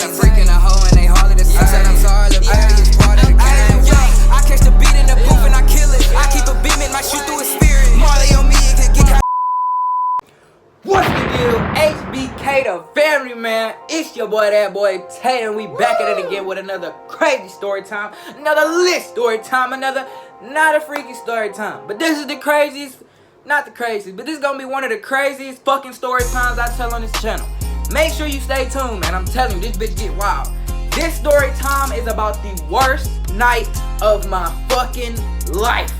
Freaking a hoe and they hardly the same. I said I'm sorry, little baby, it's part of the game. I catch the beat in the booth and I kill it. I keep a beam in my shoot through his spirit. Marley on me, it could get caught. What's the deal? HBK the family, man. It's your boy, that boy Tay, and we back at it again with another crazy story time, another lit story time, another not a freaky story time. But this is the craziest, not the craziest, but this is gonna be one of the craziest fucking story times I tell on this channel. Make sure you stay tuned, man. I'm telling you, this bitch get wild. This story time is about the worst night of my fucking life.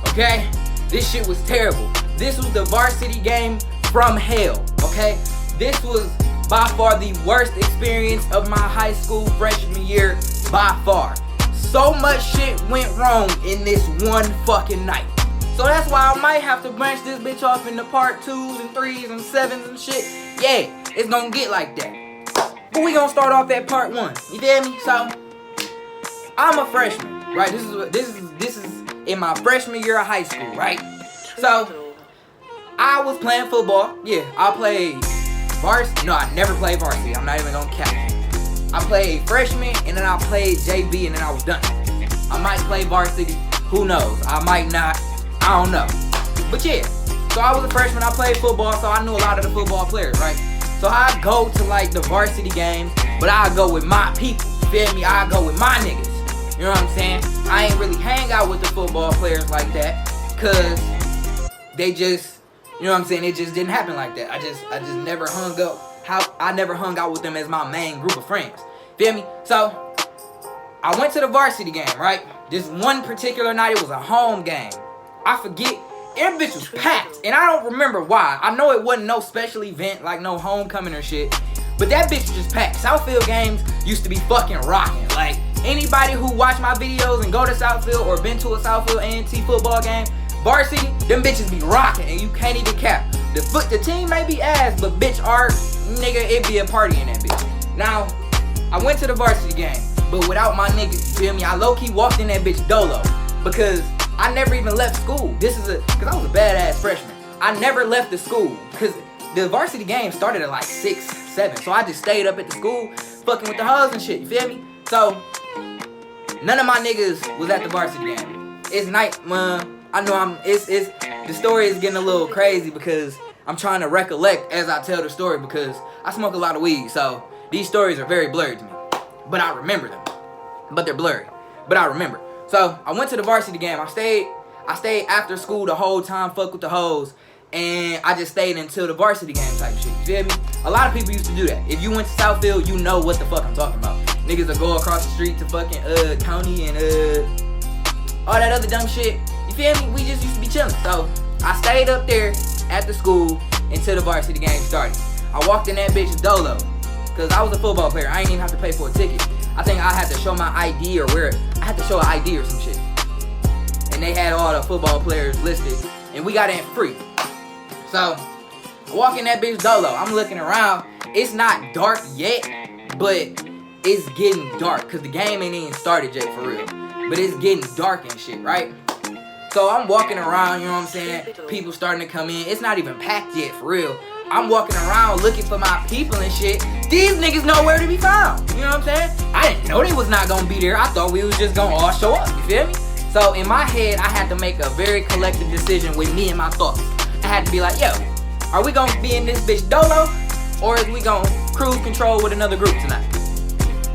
Okay? This shit was terrible. This was the varsity game from hell, okay? This was by far the worst experience of my high school freshman year, by far. So much shit went wrong in this one fucking night. So that's why I might have to branch this bitch off into part 2s and 3s and 7s and shit. Yeah, it's gonna get like that. But we gonna start off at part 1. You feel me? So I'm a freshman, right? This is in my freshman year of high school, right? So I was playing football. Yeah, I played varsity. No, I never played varsity. I'm not even gonna count. I played freshman and then I played JV and then I was done. I might play varsity. Who knows? I might not. I don't know. But yeah, so I was a freshman. I played football, so I knew a lot of the football players, right? So I go to like the varsity games, but I go with my people. You feel me? I go with my niggas. You know what I'm saying? I ain't really hang out with the football players like that, cause they just, you know what I'm saying, it just didn't happen like that. I just never hung up. I never hung out with them as my main group of friends. Feel me? So I went to the varsity game, right? This one particular night, it was a home game. I forget, that bitch was packed, and I don't remember why. I know it wasn't no special event, like no homecoming or shit, but that bitch was just packed. Southfield games used to be fucking rocking. Like, anybody who watch my videos and go to Southfield or been to a Southfield A&T football game, varsity, them bitches be rocking, and you can't even cap. The team may be ass, but bitch, our nigga, it be a party in that bitch. Now, I went to the varsity game, but without my niggas, you feel me? I low-key walked in that bitch dolo, because I never even left school. Cause I was a badass freshman. I never left the school, cause the varsity game started at like 6, 7, so I just stayed up at the school, fucking with the hoes and shit, you feel me? So, none of my niggas was at the varsity game. It's night, man. I know the story is getting a little crazy because I'm trying to recollect as I tell the story, because I smoke a lot of weed, so these stories are very blurry to me. But I remember them. But they're blurry. But I remember. So I went to the varsity game. I stayed after school the whole time, fuck with the hoes, and I just stayed until the varsity game type shit. You feel me? A lot of people used to do that. If you went to Southfield, you know what the fuck I'm talking about. Niggas will go across the street to fucking Tony and all that other dumb shit. You feel me? We just used to be chilling. So I stayed up there at the school until the varsity game started. I walked in that bitch dolo, cause I was a football player. I ain't even have to pay for a ticket. I think I had to show my ID or I had to show an ID or some shit. And they had all the football players listed, and we got in free. So I walk in that bitch dolo. I'm looking around. It's not dark yet, but it's getting dark, cause the game ain't even started yet for real. But it's getting dark and shit, right? So I'm walking around, you know what I'm saying? People starting to come in. It's not even packed yet, for real. I'm walking around looking for my people and shit. These niggas nowhere to be found. You know what I'm saying? I didn't know they was not gonna be there. I thought we was just gonna all show up. You feel me? So in my head, I had to make a very collective decision with me and my thoughts. I had to be like, yo, are we gonna be in this bitch dolo, or is we gonna cruise control with another group tonight?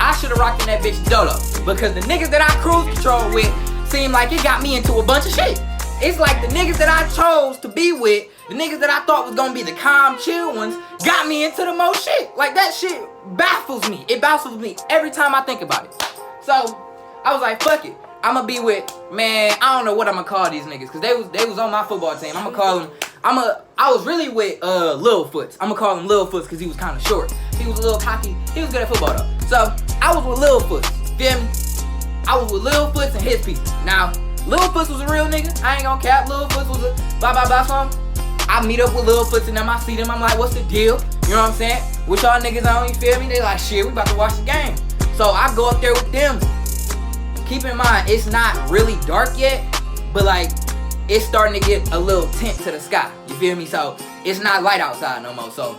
I should have rocked in that bitch dolo, because the niggas that I cruise control with seemed like it got me into a bunch of shit. It's like the niggas that I chose to be with, the niggas that I thought was gonna be the calm, chill ones, got me into the most shit. Like, that shit baffles me. It baffles me every time I think about it. So I was like, fuck it. I'ma be with, man, I don't know what I'ma call these niggas, cause they was on my football team. I'ma call them, I was really with Lil Foots. I'ma call him Lil Foots cause he was kinda short. He was a little cocky. He was good at football though. So I was with Lil Foots. Feel me? I was with Lil Foots and his people. Now, Lil Foots was a real nigga. I ain't gonna cap. Lil Foots was a blah something. I meet up with Lil Foots and them. I see them. I'm like, what's the deal? You know what I'm saying? What y'all niggas on? You feel me? They like, shit, we about to watch the game. So I go up there with them. Keep in mind, it's not really dark yet, but like, it's starting to get a little tint to the sky. You feel me? So it's not light outside no more. So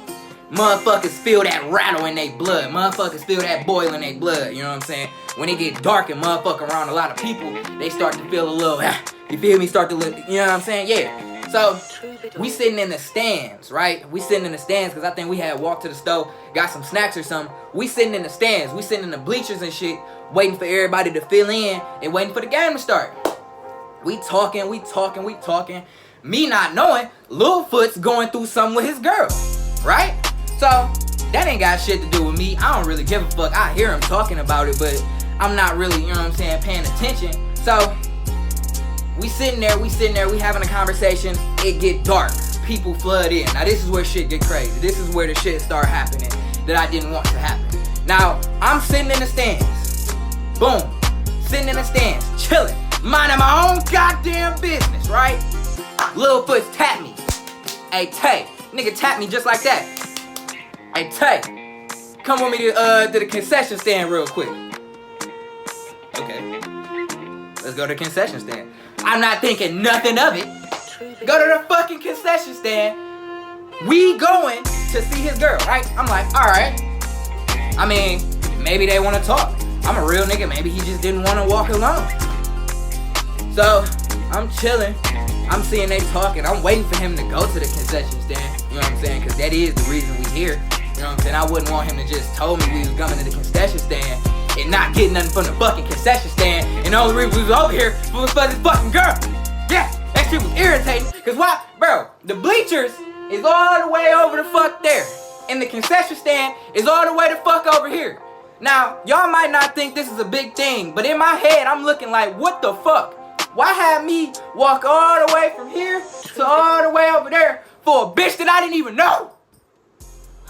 Motherfuckers feel that rattle in their blood. Motherfuckers feel that boil in their blood. You know what I'm saying? When it get dark and motherfucker around a lot of people, they start to feel a little, you feel me? Start to look, you know what I'm saying? Yeah. So, we sitting in the stands, right? We sitting in the stands because I think we had walked to the store, got some snacks or something. We sitting in the stands. We sitting in the bleachers and shit, waiting for everybody to fill in and waiting for the game to start. We talking. Me not knowing, Lil Foot's going through something with his girl, right? So, that ain't got shit to do with me. I don't really give a fuck. I hear him talking about it, but I'm not really, you know what I'm saying, paying attention. So, we sitting there, we having a conversation. It get dark. People flood in. Now, this is where shit get crazy. This is where the shit start happening that I didn't want to happen. Now, I'm sitting in the stands. Boom. Sitting in the stands, chilling, minding my own goddamn business, right? Lil Foot tap me. Hey, Tay. Nigga tap me just like that. Hey, Tay. Come with me to the concession stand real quick. Okay. Let's go to the concession stand. I'm not thinking nothing of it. Go to the fucking concession stand. We going to see his girl, right? I'm like, alright. I mean, maybe they want to talk. I'm a real nigga. Maybe he just didn't want to walk alone. So, I'm chilling. I'm seeing they talking. I'm waiting for him to go to the concession stand. You know what I'm saying? Because that is the reason we here. You know what I'm saying? I wouldn't want him to just told me we was coming to the concession stand and not getting nothing from the fucking concession stand. And the only reason we was over here was for this fucking girl. Yeah, that shit was irritating. Cause why? Bro, the bleachers is all the way over the fuck there. And the concession stand is all the way the fuck over here. Now, y'all might not think this is a big thing, but in my head, I'm looking like, what the fuck? Why have me walk all the way from here to all the way over there for a bitch that I didn't even know?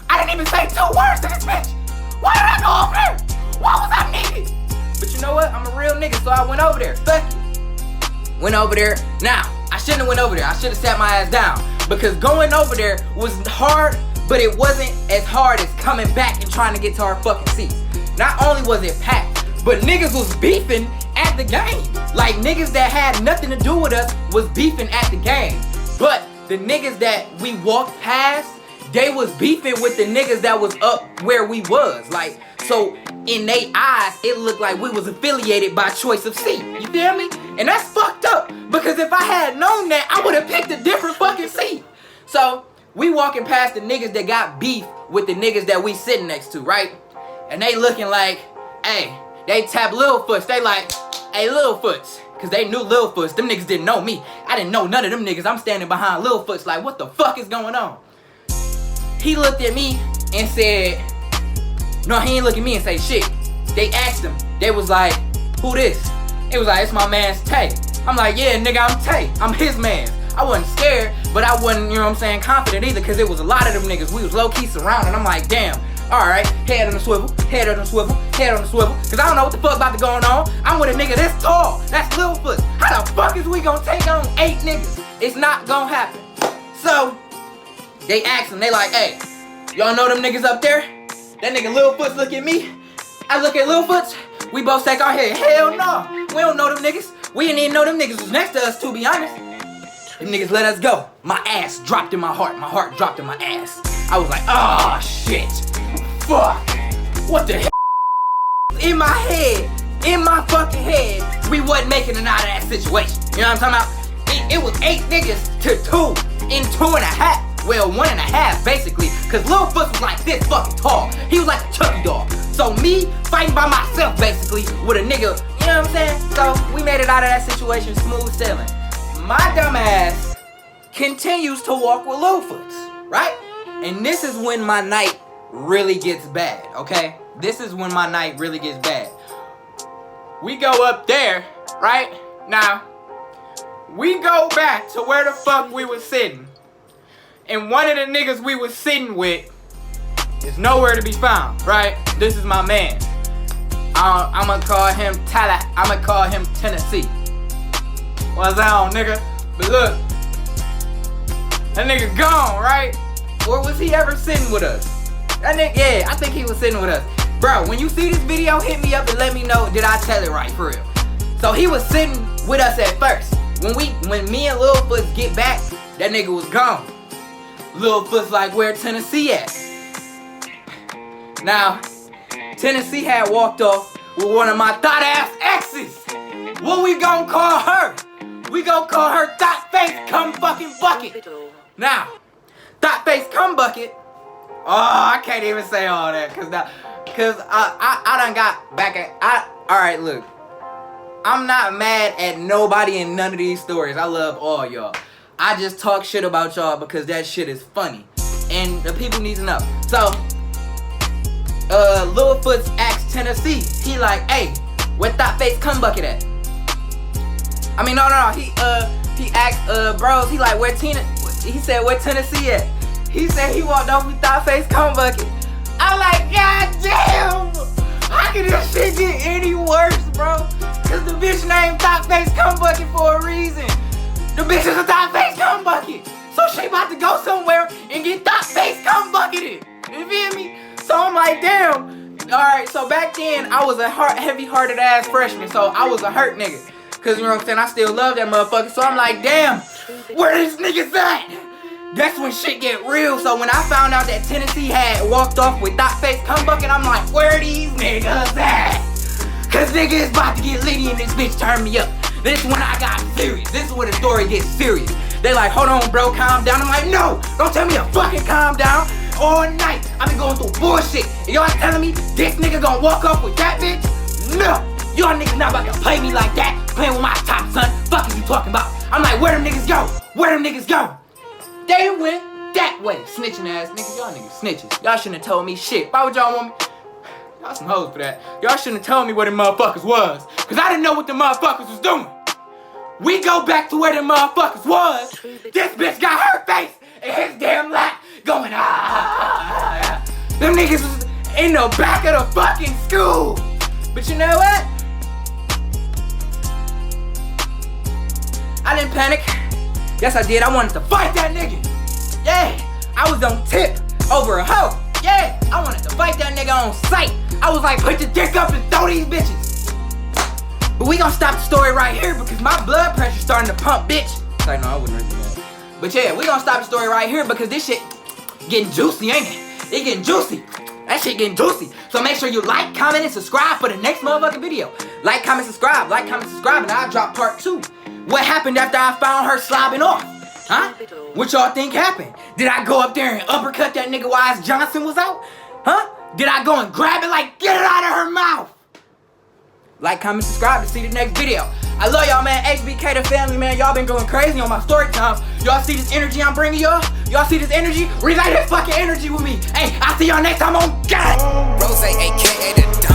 I didn't even say 2 words to this bitch. Why did I go over there? Why was I needed? But you know what? I'm a real nigga, so I went over there. Fuck it. Went over there. Now, I shouldn't have went over there. I should have sat my ass down. Because going over there was hard, but it wasn't as hard as coming back and trying to get to our fucking seats. Not only was it packed, but niggas was beefing at the game. Like, niggas that had nothing to do with us was beefing at the game. But the niggas that we walked past, they was beefing with the niggas that was up where we was. Like, so in they eyes, it looked like we was affiliated by choice of seat. You feel me? And that's fucked up. Because if I had known that, I would have picked a different fucking seat. So, we walking past the niggas that got beef with the niggas that we sitting next to, right? And they looking like, hey, they tap Lil Foots. They like, hey, Lil Foots. Because they knew Lil Foots. Them niggas didn't know me. I didn't know none of them niggas. I'm standing behind Lil Foots like, what the fuck is going on? He looked at me and said, no, he ain't look at me and say shit. They asked him. They was like, who this? It was like, it's my man's Tay. I'm like, yeah, nigga, I'm Tay. I'm his man. I wasn't scared, but I wasn't, you know what I'm saying, confident either, because it was a lot of them niggas. We was low-key surrounded. I'm like, damn. Alright, head on the swivel, head on the swivel, head on the swivel. Cause I don't know what the fuck about to going on. I'm with a nigga this tall. That's Lil Foot. How the fuck is we gonna take on 8 niggas? It's not gonna happen. So, they asked him, they like, hey, y'all know them niggas up there? That nigga Lil Foot look at me. I look at Lil Foot. We both take our head. Hell no. We don't know them niggas. We didn't even know them niggas was next to us, to be honest. Them niggas let us go. My ass dropped in my heart. My heart dropped in my ass. I was like, oh shit. Fuck. What the hell? In my head, in my fucking head, we wasn't making it out of that situation. You know what I'm talking about? It was 8 niggas to 2 in 2.5. Well, 1.5 basically. Cause Lil Foot was like this fucking tall. He was like a Chucky doll. So me fighting by myself basically with a nigga, you know what I'm saying? So we made it out of that situation smooth sailing. My dumb ass continues to walk with Lil Foots, right? And this is when my night really gets bad, okay? This is when my night really gets bad. We go up there, right? Now, we go back to where the fuck we was sitting. And one of the niggas we was sitting with is nowhere to be found, right? This is my man. I'm gonna call him Tala. I'm gonna call him Tennessee. What's on, nigga? But look, that nigga gone, right? Or was he ever sitting with us? That nigga, yeah, I think he was sitting with us. Bro, when you see this video, hit me up and let me know, did I tell it right, for real? So he was sitting with us at first. When me and Lil Foot get back, that nigga was gone. Lil Foot's like, where Tennessee at? Now, Tennessee had walked off with one of my thought-ass exes. What we gonna call her? We gonna call her Thought Face Cum Fucking Bucket. Now, Thought Face Cum Bucket. Oh, I can't even say all that, cause I done got back at alright, look. I'm not mad at nobody in none of these stories. I love all y'all. I just talk shit about y'all because that shit is funny. And the people need to know. So, Littlefoot's asked Tennessee. He like, hey, where Thought Face Cum Bucket at? I mean, no. He asked, bros, he like, where Tina? He said, where Tennessee at? He said he walked off with Thought Face Cum Bucket. I'm like, god damn! How can this shit get any worse, bro? Cause the bitch named Thought Face Cum Bucket for a reason. The bitch is a Thought Face Cum Bucket. So she about to go somewhere and get Thought Face Cum Bucketed. You feel me? So I'm like, damn. Alright, so back then, I was a heavy-hearted ass freshman. So I was a hurt nigga. Cause you know what I'm saying? I still love that motherfucker. So I'm like, damn, where these niggas at? That's when shit get real. So when I found out that Tennessee had walked off with Thought Face Cum Bucket, I'm like, where these niggas at? Cause niggas about to get litty and this bitch turned me up. This is when I got serious. This is when the story gets serious. They like, hold on, bro, calm down. I'm like, no, don't tell me to fucking calm down. All night, I've been going through bullshit. And y'all telling me this nigga gonna walk off with that bitch? No, y'all niggas not about to play me like that. Playing with my top, son. Fuck is you talking about? I'm like, where them niggas go? Where them niggas go? They went that way. Snitching ass niggas. Y'all niggas snitches. Y'all shouldn't have told me shit. Why would y'all want me? Y'all some hoes for that. Y'all shouldn't have told me where them motherfuckers was. Cause I didn't know what the motherfuckers was doing. We go back to where them motherfuckers was. This bitch got her face and his damn lap going ah. Them niggas was in the back of the fucking school. But you know what? I didn't panic. Yes, I did. I wanted to fight that nigga. Yeah, I was on tip over a hoe. Yeah, I wanted to fight that nigga on sight. I was like, put your dick up and throw these bitches. But we gonna stop the story right here because my blood pressure's starting to pump, bitch. Sorry, no, I wouldn't really do that. But yeah, we gonna stop the story right here because this shit getting juicy, ain't it? It getting juicy. That shit getting juicy. So make sure you like, comment, and subscribe for the next motherfucking video. Like, comment, subscribe, and I'll drop part 2. What happened after I found her slobbing off? Huh? What y'all think happened? Did I go up there and uppercut that nigga while Johnson was out? Huh? Did I go and grab it like, get it out of her mouth? Like, comment, subscribe to see the next video. I love y'all, man. HBK the family, man. Y'all been going crazy on my story times. Y'all see this energy I'm bringing y'all? Y'all see this energy? Relight this fucking energy with me. Hey, I'll see y'all next time on Gang! Rose, aka the